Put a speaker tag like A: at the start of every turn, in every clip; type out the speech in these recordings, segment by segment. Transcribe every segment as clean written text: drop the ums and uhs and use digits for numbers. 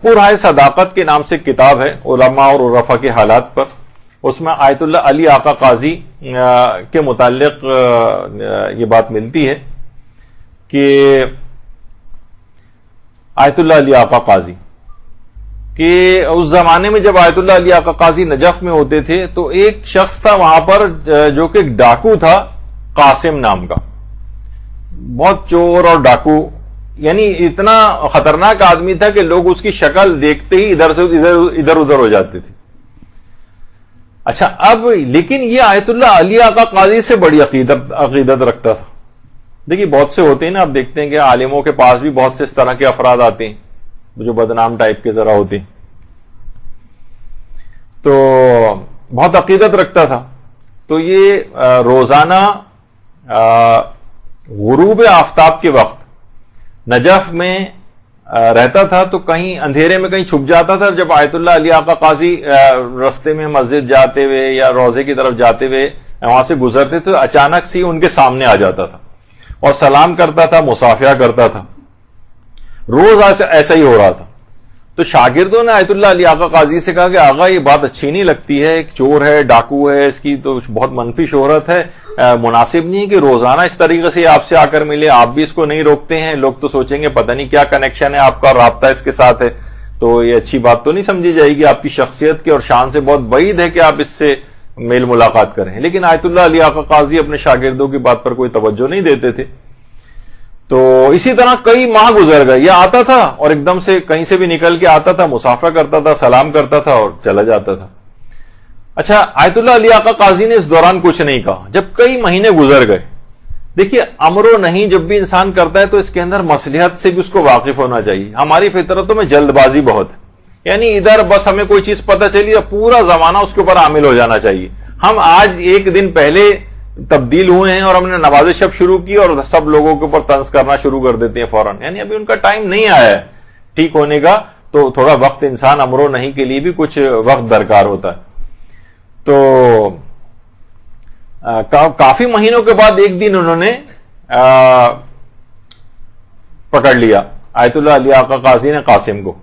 A: پورہ صداقت کے نام سے کتاب ہے علماء اور عرفا کے حالات پر. اس میں آیت اللہ علی آقا قاضی کے متعلق یہ بات ملتی ہے کہ آیت اللہ علی آقا قاضی کہ اس زمانے میں جب آیت اللہ علی آقا قاضی نجف میں ہوتے تھے تو ایک شخص تھا وہاں پر جو کہ ایک ڈاکو تھا قاسم نام کا, بہت چور اور ڈاکو, یعنی اتنا خطرناک آدمی تھا کہ لوگ اس کی شکل دیکھتے ہی ادھر سے ادھر ادھر ہو جاتے تھے. اچھا اب لیکن یہ آیت اللہ علی آقا قاضی سے بڑی عقیدت رکھتا تھا. دیکھیے بہت سے ہوتے ہیں نا, آپ دیکھتے ہیں کہ عالموں کے پاس بھی بہت سے اس طرح کے افراد آتے ہیں جو بدنام ٹائپ کے ذرا ہوتے ہیں, تو بہت عقیدت رکھتا تھا. تو یہ روزانہ غروب آفتاب کے وقت نجف میں رہتا تھا, تو کہیں اندھیرے میں کہیں چھپ جاتا تھا. جب آیت اللہ علی آقا قاضی رستے میں مسجد جاتے ہوئے یا روزے کی طرف جاتے ہوئے وہاں سے گزرتے تو اچانک سے ان کے سامنے آ جاتا تھا اور سلام کرتا تھا, مصافحہ کرتا تھا. روز ایسا ہی ہو رہا تھا. تو شاگردوں نے آیت اللہ علی آقا قاضی سے کہا کہ آقا یہ بات اچھی نہیں لگتی ہے, ایک چور ہے, ڈاکو ہے, اس کی تو بہت منفی شہرت ہے, مناسب نہیں کہ روزانہ اس طریقے سے آپ سے آ کر ملے, آپ بھی اس کو نہیں روکتے ہیں, لوگ تو سوچیں گے پتہ نہیں کیا کنیکشن ہے آپ کا, رابطہ اس کے ساتھ ہے, تو یہ اچھی بات تو نہیں سمجھی جائے گی, آپ کی شخصیت کے اور شان سے بہت بعید ہے کہ آپ اس سے میل ملاقات کریں. لیکن آیت اللہ علی آقا قاضی اپنے شاگردوں کی بات پر کوئی توجہ نہیں دیتے تھے. تو اسی طرح کئی ماہ گزر گئے, یہ آتا تھا اور ایک دم سے کہیں سے بھی نکل کے آتا تھا, مصافحہ کرتا تھا, سلام کرتا تھا اور چلا جاتا تھا. اچھا آیت اللہ علی آقا قاضی نے اس دوران کچھ نہیں کہا. جب کئی مہینے گزر گئے, دیکھیے امر و نہیں جب بھی انسان کرتا ہے تو اس کے اندر مصلحت سے بھی اس کو واقف ہونا چاہیے. ہماری فطرتوں میں جلد بازی بہت ہے, یعنی ادھر بس ہمیں کوئی چیز پتہ چلی اور پورا زمانہ اس کے اوپر عامل ہو جانا چاہیے. ہم آج ایک دن پہلے تبدیل ہوئے ہیں اور ہم نے نماز شب شروع کی اور سب لوگوں کے اوپر طنز کرنا شروع کر دیتے ہیں فوراً, یعنی ابھی ان کا ٹائم نہیں آیا ہے ٹھیک ہونے کا. تو تھوڑا وقت انسان امر و نہیں کے لیے بھی کچھ وقت درکار ہوتا ہے. تو کافی مہینوں کے بعد ایک دن انہوں نے پکڑ لیا آیت اللہ علی آقا قاضی نے قاسم کو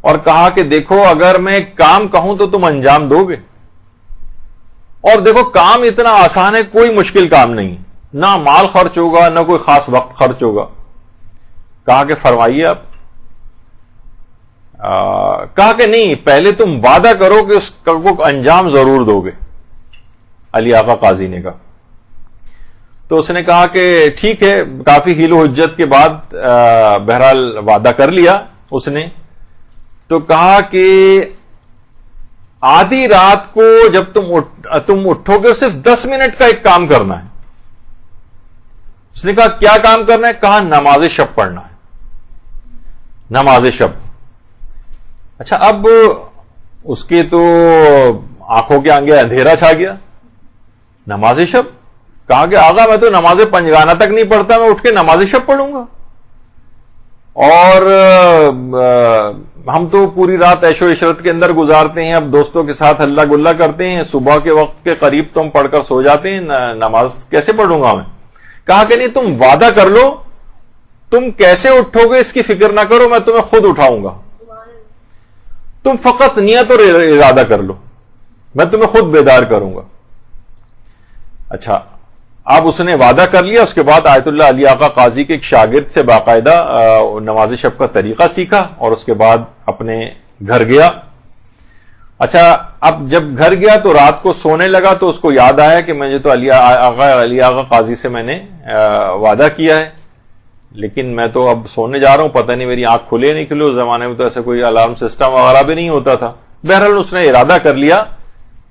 A: اور کہا کہ دیکھو اگر میں ایک کام کہوں تو تم انجام دو گے, اور دیکھو کام اتنا آسان ہے, کوئی مشکل کام نہیں, نہ مال خرچ ہوگا نہ کوئی خاص وقت خرچ ہوگا. کہا کہ فرمائیے آپ. کہا کہ نہیں, پہلے تم وعدہ کرو کہ اس کو انجام ضرور دو گے. علی آقا قاضی نے کہا. تو اس نے کہا کہ ٹھیک ہے, کافی حیل و حجت کے بعد بہرحال وعدہ کر لیا اس نے. تو کہا کہ آدھی رات کو جب تم اٹھو گے صرف 10 منٹ کا ایک کام کرنا ہے. اس نے کہا کیا کام کرنا ہے؟ کہا نماز شب پڑھنا ہے, نماز شب. اچھا اب اس کے تو آنکھوں کے آگے اندھیرا چھا گیا. نماز شب, کہا کہ آقا میں تو نماز پنجگانہ تک نہیں پڑھتا, میں اٹھ کے نماز شب پڑھوں گا, اور ہم تو پوری رات عیش و عشرت کے اندر گزارتے ہیں, اب دوستوں کے ساتھ ہلا گلا کرتے ہیں, صبح کے وقت کے قریب تم پڑھ کر سو جاتے ہیں, نماز کیسے پڑھوں گا میں؟ کہا کہ نہیں, تم وعدہ کر لو, تم کیسے اٹھو گے اس کی فکر نہ کرو, میں تمہیں خود اٹھاؤں گا, تم فقط نیت اور ارادہ کر لو, میں تمہیں خود بیدار کروں گا. اچھا اب اس نے وعدہ کر لیا. اس کے بعد آیت اللہ علی آقا قاضی کے ایک شاگرد سے باقاعدہ نماز شب کا طریقہ سیکھا اور اس کے بعد اپنے گھر گیا. اچھا اب جب گھر گیا تو رات کو سونے لگا تو اس کو یاد آیا کہ مجھے تو علی آقا قاضی سے میں نے وعدہ کیا ہے, لیکن میں تو اب سونے جا رہا ہوں, پتہ نہیں میری آنکھ کھلے نہیں کھلے. اس زمانے میں تو ایسے کوئی الارم سسٹم وغیرہ بھی نہیں ہوتا تھا. بہرحال اس نے ارادہ کر لیا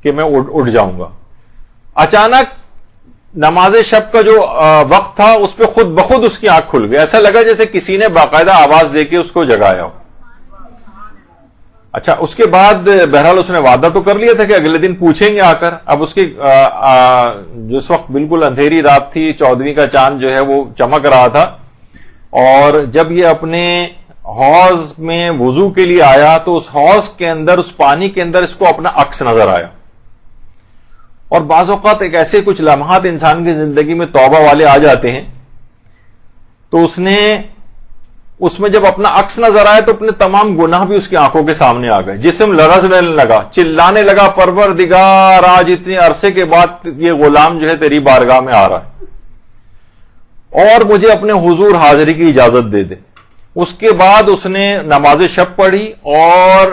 A: کہ میں اٹھ جاؤں گا. اچانک نماز شب کا جو وقت تھا اس پہ خود بخود اس کی آنکھ کھل گئی, ایسا لگا جیسے کسی نے باقاعدہ آواز دے کے اس کو جگایا ہو. اچھا اس کے بعد بہرحال اس نے وعدہ تو کر لیا تھا کہ اگلے دن پوچھیں گے آ کر. اب اس کی جس وقت بالکل اندھیری رات تھی, 14ویں کا چاند جو ہے وہ چمک رہا تھا, اور جب یہ اپنے حوض میں وضو کے لیے آیا تو اس حوض کے اندر, اس پانی کے اندر اس کو اپنا عکس نظر آیا. اور بعض اوقات ایک ایسے کچھ لمحات انسان کی زندگی میں توبہ والے آ جاتے ہیں, تو اس نے اس میں جب اپنا عکس نظر آئے تو اپنے تمام گناہ بھی اس کی آنکھوں کے سامنے آ گئے، جسم لرزنے لگا، چلانے لگا، پروردگار آج اتنے عرصے کے بعد یہ غلام جو ہے تیری بارگاہ میں آ رہا ہے اور مجھے اپنے حضور حاضری کی اجازت دے دے۔ اس کے بعد اس نے نماز شب پڑھی اور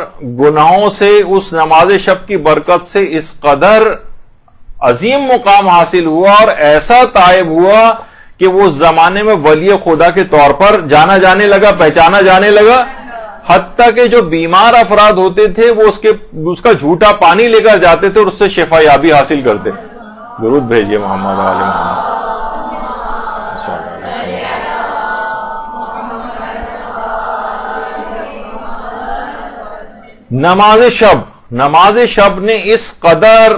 A: گناہوں سے اس نماز شب کی برکت سے اس قدر عظیم مقام حاصل ہوا اور ایسا تائب ہوا کہ وہ زمانے میں ولی خدا کے طور پر جانا جانے لگا، پہچانا جانے لگا، حتیٰ کہ جو بیمار افراد ہوتے تھے وہ اس کا جھوٹا پانی لے کر جاتے تھے اور اس سے شفا یابی حاصل کرتے تھے۔ درود بھیجیے محمد علی محمد۔ نماز شب نے اس قدر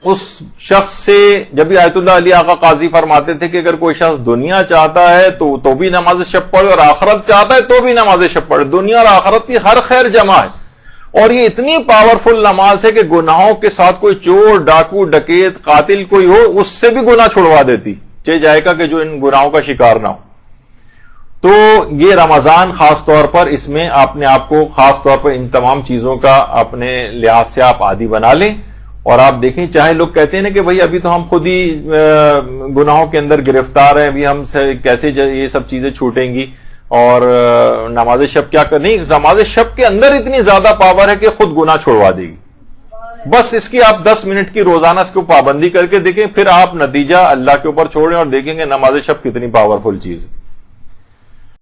A: اس شخص سے، جب بھی آیت اللہ علی آقا قاضی فرماتے تھے کہ اگر کوئی شخص دنیا چاہتا ہے تو بھی نماز شب پڑھے اور آخرت چاہتا ہے تو بھی نماز شب پڑھے، دنیا اور آخرت کی ہر خیر جمع ہے۔ اور یہ اتنی پاورفل نماز ہے کہ گناہوں کے ساتھ کوئی چور، ڈاکو، ڈکیت، قاتل کوئی ہو اس سے بھی گناہ چھڑوا دیتی، چاہے جائے گا کہ جو ان گناہوں کا شکار نہ ہو۔ تو یہ رمضان خاص طور پر اس میں اپنے آپ کو خاص طور پر ان تمام چیزوں کا اپنے لحاظ سے آپ عادی بنا لیں، اور آپ دیکھیں چاہے لوگ کہتے ہیں نا کہ بھئی ابھی تو ہم خود ہی گناہوں کے اندر گرفتار ہیں، ابھی ہم کیسے یہ سب چیزیں چھوٹیں گی، اور نماز شب کیا کرنی، نماز شب کے اندر اتنی زیادہ پاور ہے کہ خود گناہ چھوڑوا دے گی۔ بس اس کی آپ 10 منٹ کی روزانہ اس کو پابندی کر کے دیکھیں، پھر آپ نتیجہ اللہ کے اوپر چھوڑیں اور دیکھیں گے نماز شب کتنی پاورفل چیز ہے۔